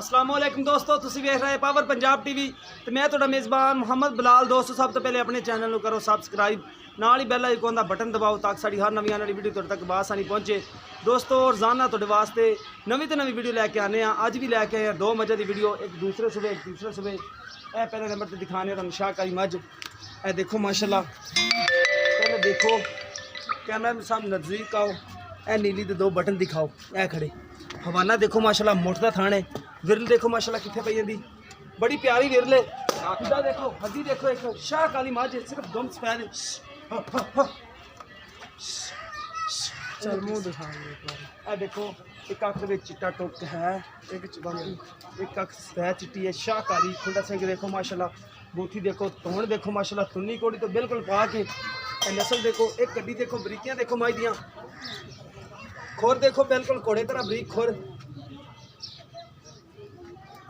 अस्सलाम वालेकुम दोस्तों, तुसी वेख रहे पावर पंजाब टीवी तो मैं तुहाडा मेज़बान मुहम्मद बिलाल। दोस्तों सब तो पहले अपने चैनल को करो सबसक्राइब, नाल ही बैल आइकन दा बटन दबाओ ताकि साड़ी हर नवी आने वाली वीडियो तुहाडे तक बासानी पहुँचे। दोस्तों रोज़ाना तुहाडे वास्ते नवी तो नवी वीडियो लैके आने हैं। अज भी लैके आए हैं दो मज़े की वीडियो, एक दूसरे सुबह एक तीसरे सुबह। यह पहले नंबर पर दिखाने तुहानू शाहकारी मझ, ए देखो माशाल्लाह। पहले देखो कैमरा में साहब नज़दीक आओ, ए नीली दे दो बटन दिखाओ, ए खड़े हवाना देखो माशाल्लाह, मुठदा थाने विरल देखो माशाल्लाह कितने पई जांदी, बड़ी प्यारी विरल है। खुदा देखो, हड्डी देखो, एक शाह काली माज सिर्फ दम सफेद। चल मुंह दिखा ए देखो, एक अख दे चिट्टा टुक है, एक अख सफेद चिट्टी है, शाह काली खुंडा सिंह देखो माशाल्लाह। बूथी देखो, तोड़ देखो माशाल्लाह, तुन्नी कोड़ी तो बिल्कुल पा के। नस्ल देखो, एक कड्डी देखो, बरीकियां देखो माई दियां, खोर देखो बिल्कुल घोड़े तरह बरीक खोर।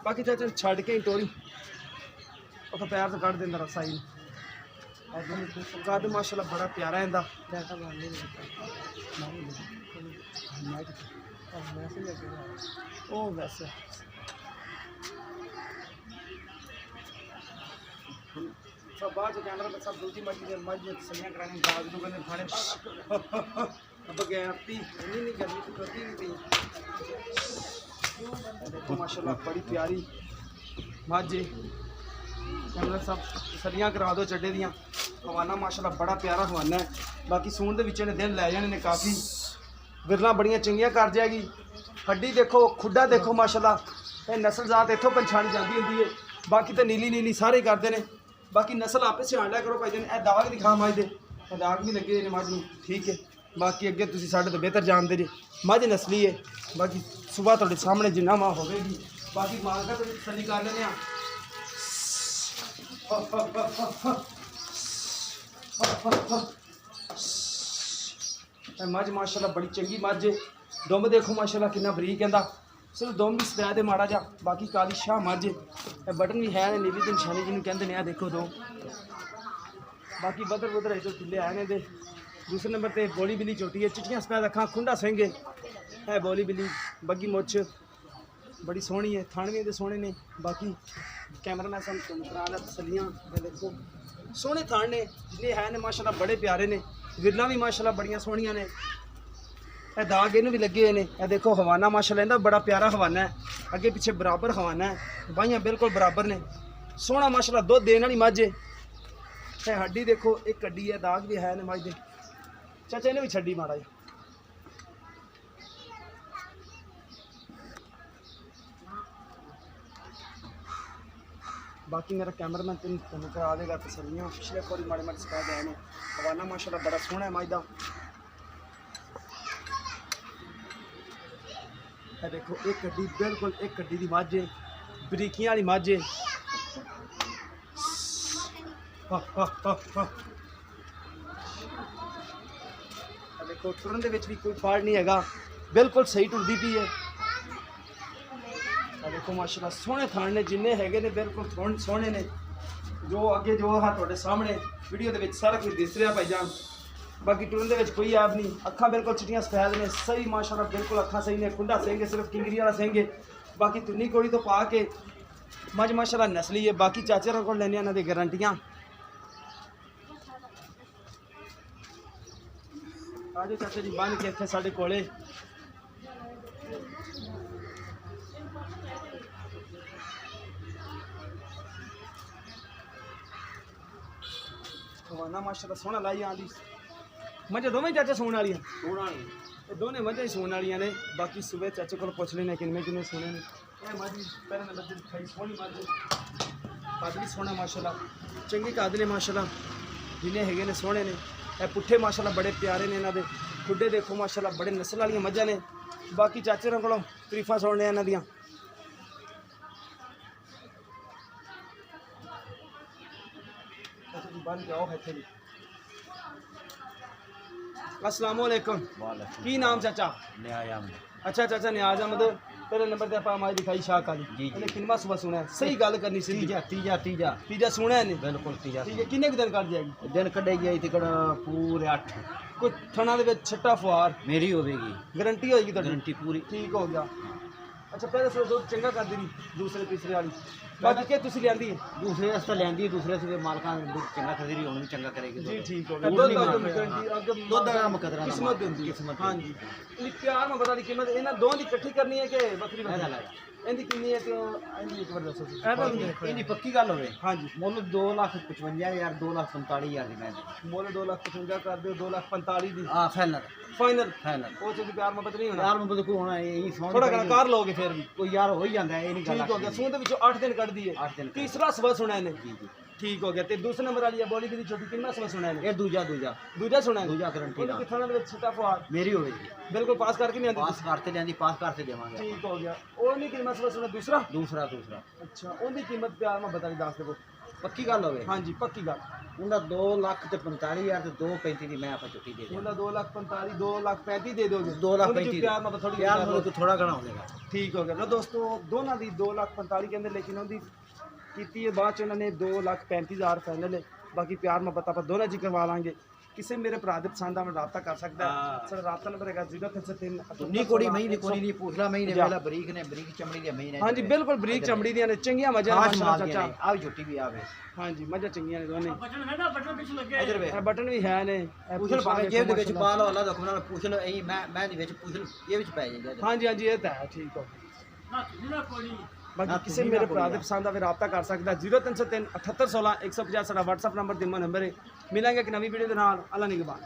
बाकी चाचा छड़ के टोरी तो पैर तो कट देंदा रसा ही। कद माशाल्लाह बड़ा प्यारा इंदा। ओ वैसे सब बाद कैमरा पे सब दूसरी मर्जी सलियां कराने दाग दो बने खाने अब गैरती नहीं करनी तो करती नहीं पई। देखो माशाल्लाह बड़ी प्यारी माजे, कैमरा सब सलियां करा दो चड्डे दियां। हवाना माशाल्लाह बड़ा प्यारा हवाना है। बाकी सून दे विच ने दिन लै जाने ने काफ़ी, विरला बड़ियां चंगियां कर जाएगी। हड्डी देखो, खुड्डा देखो माशाल्लाह, ये नस्ल जात इत्थों पछाणी जाती होंदी है। बाकी तो नीली नीली सारे करते हैं। बाकी नस्ल आपे सियाण लिया करो भाई जान। ए दाग दिखा मझ दे, दाग भी लगे ने मझ नूं, ठीक है। बाकी अगे तुसीं साडे तो बेहतर जानते जे, मझ नस्ली है। बाकी सुबह तुहाडे सामने जिन्ना मां होवेगी। बाकी मालका तो तसल्ली कर लेने आ। मझ माशाल्लाह बड़ी चंगी मझ है। दुम देखो माशाल्लाह कितना बरीक कहता, सिर्फ दुम भी सफेद है माड़ा जा। बाकी काली शाह मझ है, बटन भी है नीली की निशानी जिन्होंने कहते हैं। देखो दो बाकी बदर बदर है तो खुले आए ने दे। दूसरे नंबर पर बोली बिल्ली चोटी है, चिट्टियां सफेद अखा, खुंडा सिंह है बोली बिल्ली, बग्गी मुछ बड़ी सोहनी है, थाने भी सोहने ने। बाकी कैमरा मैं करा तसलियां देखो, सोहने थान ने जिन्हें है ने माशाल्लाह बड़े प्यारे ने। विरला भी माशाल्लाह बड़ियां सोहनियां ने, ए दाग इन्हू भी लगे हुए हैं। ए देखो हवाना माशाल्लाह इनका बड़ा प्यारा हवाना है, अगे पिछे बराबर हवाना है, बाइयां बिल्कुल बराबर ने। सोहना माशाल्लाह दुध देने वाली मझ है। हड्डी देखो, एक कड्डी है, दाग भी है मझ दे। चाचा इन्हें भी छड्डी माड़ा जी। बाकी मेरा कैमरा मैन तुम करा देगा तसलियां। पिछले कोई माड़े माड़े सफेद आए ने। हवाना माशाल्लाह बड़ा सोहना है मझ दा। देखो एक कड्डी बिल्कुल एक कड्डी की मझ है, बरीकियां वाली मझ है। देखो टुरन दे विच भी कोई फाड़ नहीं हैगा, बिल्कुल सही टुरदी पई है। देखो माशाल्लाह सोहने थान ने जिन्ने हैगे ने, बिल्कुल सोहने ने। जो अगे जो है तुहाडे सामने वीडियो दे विच सारा कुछ दिस रहा भाईजान। बाकी टुरन दे विच कोई ऐब नहीं, अखा बिल्कुल चिट्टियां सफेद ने, सही माशाल्लाह बिल्कुल अखा सही ने। खुंडा सिंह सिर्फ किंगरी वाला सिंह है। बाकी तुन्नी कोड़ी तो पा के मझ माशाल्लाह नस्ली है। बाकी चाचे को लेने इन्हां दी गारंटियां। आज चाचा जी बन के इत्थे साडे कोले हवाना माशाल्लाह सोहना लाई आंदी। मझे दोवें चाचा सोने वाली दोनों मझे ही सोने वाली ने। बाकी सुबह चाचे को पुछ लेने किन्ने किन्ने सोने ने। मझ पहले नंबर से दिखाई सोहनी मझ, कद भी सोहना माशाल्लाह, चंगी कद ने माशाल्लाह, जिन्हें हैगे ने सोहने ने। पुट्ठे माशाल्लाह बड़े प्यारे ने इन्हां दे। खुड्डे देखो माशाल्लाह बड़े नस्ल वाली मझां ने। बाकी चाचे को तरीफा सुनने इन्हां दियां। बन जाओ इत्थे जी। अस्सलाम वालेकुम। की नाम चाचा? न्याज अहमद। अच्छा चाचा न्याज अहमद। पहले नंबर ते आपा माई दिखाई शाह काली जी। किन्ना सुबह सुना है, सही गल करनी सी। तीजा सुना है ने बिल्कुल तीजा। ठीक है, किन्ने दिन कट जाएगी? दिन कटेगी आई थी पूरे 8। कोई थना दे विच छट्टा फुहार मेरी होगी, गारंटी होगी तो? गारंटी पूरी। ठीक हो गया। ਅੱਛਾ ਪਹਿਲੇ ਸੋ ਦੁੱਧ ਚੰਗਾ ਕਰਦੀ ਨਹੀਂ ਦੂਸਰੇ ਤੀਸਰੇ ਵਾਲੀ ਬਾਕੀ ਕਿ ਤੁਸੀਂ ਲਿਆਂਦੀ ਹੈ दूसरे वास्ते लेंदी दूसरे से मालकां दुध चंगा खरीदी रही होनी चंगा करेगी ਜੀ दुध। ਠੀਕ ਹੋ ਗਿਆ ਦੁੱਧ ਦੁੱਧ ਨਹੀਂ ਦਾ ਮਾਰਦਾ। ਅੱਗੇ ਦੁੱਧ ਦਾ ਮੁਕੱਦਰਾਂ ਦਾ ਕਿਸਮਤ ਦਿੰਦੀ ਹੈ। ਕਿਸਮਤ ਹਾਂਜੀ ਇਹ ਪਿਆਰ ਮੈਂ ਬਤਾ ਦੀ ਕੀਮਤ ਇਹਨਾਂ ਦੋਵਾਂ ਦੀ ਇਕੱਠੀ ਕਰਨੀ ਹੈ ਕਿ ਵੱਖਰੀ ਇਹਦਾ ਵੱਖਰੀ ਲੱਗਾ ਇਹਦੀ ਕਿੰਨੀ ਹੈ ਤੇ ਇਹਦੀ ਇੱਕ ਵਾਰ ਦੱਸੋ ਤੁਸੀਂ ਇਹਦੀ ਪੱਕੀ ਗੱਲ ਹੋਵੇ ਹਾਂਜੀ ਮੁੱਲ 2,55,000 2,45,000 ਦੀ ਮੈਂ ਮੋਲੇ 2,55,000 ਕਰ ਦਿਓ 2,45,000 ਦੀ ਆ ਫਾਈਨਲ ਫਾਈਨਲ ਫਾਈਨਲ ਉਹ ਤੁਸੀਂ ਪਿਆਰ ਮੁਹੱਬਤ ਨਹੀਂ ਹੋਣਾ ਯਾਰ ਮੁੰਡੇ ਕੋਈ ਹੋਣਾ ਇਹ ਸੌਣ ਥੋੜਾ ਘਣਾ ਕਰ ਲਓਗੇ ਫਿਰ ਵੀ ਕੋਈ ਯਾਰ ਹੋ ਹੀ ਜਾਂਦਾ ਇਹ ਨਹੀਂ ਗੱਲ ਠੀਕ ਹੋ ਗਿਆ ਸੂਨ ਦੇ ਵਿੱਚੋਂ 8 ਦਿਨ ਕੱਢਦੀ ਹੈ 8 ਦਿਨ ਤੀਸਰਾ ਸਵਾ ਸੁਣਿਆ ਇਹਨੇ ਜੀ ਜੀ ਠੀਕ ਹੋ ਗਿਆ ਤੇ ਦੂਸਰੇ ਨੰਬਰ ਵਾਲੀ ਹੈ ਬੋਲੀ ਦੀ ਛੋਟੀ ਕਿੰਨਾ ਸਵਾ ਸੁਣਿਆ ਇਹਨੇ ਇਹ ਦੂਜਾ ਦੂਜਾ ਸੁਣਿਆ ਦੂਜਾ ਗਰੰਟੀ ਉਹਨੂੰ ਦਾ ਕਿੱਥੋਂ ਦੇ ਵਿੱਚ ਛਿੱਟਾ ਫੁਆਰ ਮੇਰੀ ਹੋਵੇਗੀ ਬਿਲਕੁਲ ਪਾਸ ਕਰਕੇ ਨਹੀਂ ਆਂਦੀ ਪਾਸ ਕਰਤੇ ਲੈਂਦੀ ਪਾਸ ਕਰਤੇ ਦੇਵਾਂਗੇ ਠੀਕ ਹੋ ਗਿਆ ਉਹ ਨਹੀਂ ਕਿੰਨਾ ਸਵਾ ਸੁਣਿਆ ਦੂਸਰਾ ਦੂਸਰਾ ਅੱਛਾ ਉਹਦੀ ਕੀਮਤ ਪਿਆਰ ਮੈਂ ਬਤਾ ਦੀ ਦੱਸ ਦੇਵੋ ਪੱਕੀ ਗੱਲ ਹੋਵੇ ਹਾਂਜੀ ਪੱਕੀ ਗੱਲ ਉਹਦਾ 2,45,000 ਤੇ 2,35 ਦੀ ਮੈਂ ਆਪਾਂ ਚੁੱਕੀ ਦੇ ਉਹਦਾ 2,45,000 2,35,000 ਦੇ ਦੋਗੇ 2,35,000 ਪਿਆਰ ਮੈਂ ਥੋੜੀ ਯਾਰ ਮੈਨੂੰ ਕੋਈ ਥੋੜਾ ਘਣਾ ਹੋ ਜਾਏਗਾ ਠੀਕ ਹੋ ਗਿਆ ਲੋ ਦੋਸਤੋ ਦੋਨਾਂ ਦੀ 2,45,000 ਕਹਿੰਦੇ ਲੇਕਿਨ ਉਹਦੀ ਕੀਤੀ ਹੈ ਬਾਅਦ ਚ ਉਹਨਾਂ ਨੇ 2,35,000 ਫਾਈਨਲ ਹੈ ਬਾਕੀ ਪਿਆਰ ਮੁਹੱਬਤ ਆਪਾਂ ਦੋਨਾਂ ਜੀ ਕਰਵਾ ਲਾਂਗੇ ਕਿਸੇ ਮੇਰੇ ਭਰਾ ਦੇ ਪਸੰਦ ਆਵੇਂ ਰਾਬਤਾ ਕਰ ਸਕਦਾ ਹੈ ਸਾਡਾ ਰਾਬਤਾ ਨੰਬਰ ਹੈਗਾ 033 ਨੀ ਕੋੜੀ ਮਹੀਂ ਨੇ ਕੋਈ ਨਹੀਂ ਪੁੱਛ ਲਾ ਮਹੀਂ ਨੇ ਵੇਲਾ ਬਰੀਕ ਨੇ ਬਰੀਕ ਚਮੜੀ ਦੀ ਮਹੀਂ ਨੇ ਹਾਂਜੀ ਬਿਲਕੁਲ ਬਰੀਕ ਚਮੜੀ ਦੀਆਂ ਨੇ ਚੰਗੀਆਂ ਮੱਝਾਂ ਨੇ ਮਾਸ਼ਾਅੱਲਾ ਮਾਸ਼ਾਅੱਲਾ ਚਾਚਾ ਆ ਵੀ ਝੁੱਟੀ ਵੀ ਆਵੇ ਹਾਂਜੀ ਮੱਝਾਂ ਚੰਗੀਆਂ ਨੇ ਦੋਨੇ ਇਧਰ ਵੇ ਇਹ ਬਟਨ ਵੀ ਹੈ ਨੇ ਇਹ ਪੁੱਛਲ ਪੁੱਛ ਭਾਵੇਂ ਲਾਂਗੇ ਜੇਬ ਦੇ ਵਿੱਚ ਮਾਸ਼ਾਅੱਲਾ। ਪਾ ਲਓ ਅੱਲਾ ਦਾ ਹੁਕਮ ਨਾਲ ਪੁੱਛ ਲਓ ਇਹ ਮੈਂ ਦੇ ਵਿੱਚ ਪੁੱਛ ਲਓ ਇਹ ਵਿੱਚ ਪੈ ਜਾਂਦਾ ਹਾਂਜੀ ਹਾਂਜੀ ਇਹ ਤਾਂ ਹੈ ਠੀਕ ਹੋ ਬਾਕੀ ਕਿਸੇ ਮੇਰੇ ਭਰਾ ਦੇ ਪਸੰਦ ਆਵੇ ਰਾਬਤਾ ਕਰ ਸਕਦਾ 0303 7816 150 ਸਾਡਾ WhatsApp ਨੰਬਰ ਦਿਮਾ ਨੰਬਰ ਹੈ ਮਿਲਾਂਗੇ ਇੱਕ ਨਵੀਂ ਵੀਡੀਓ ਦੇ ਨਾਲ ਅੱਲਾ ਨਿਗਹਬਾਨ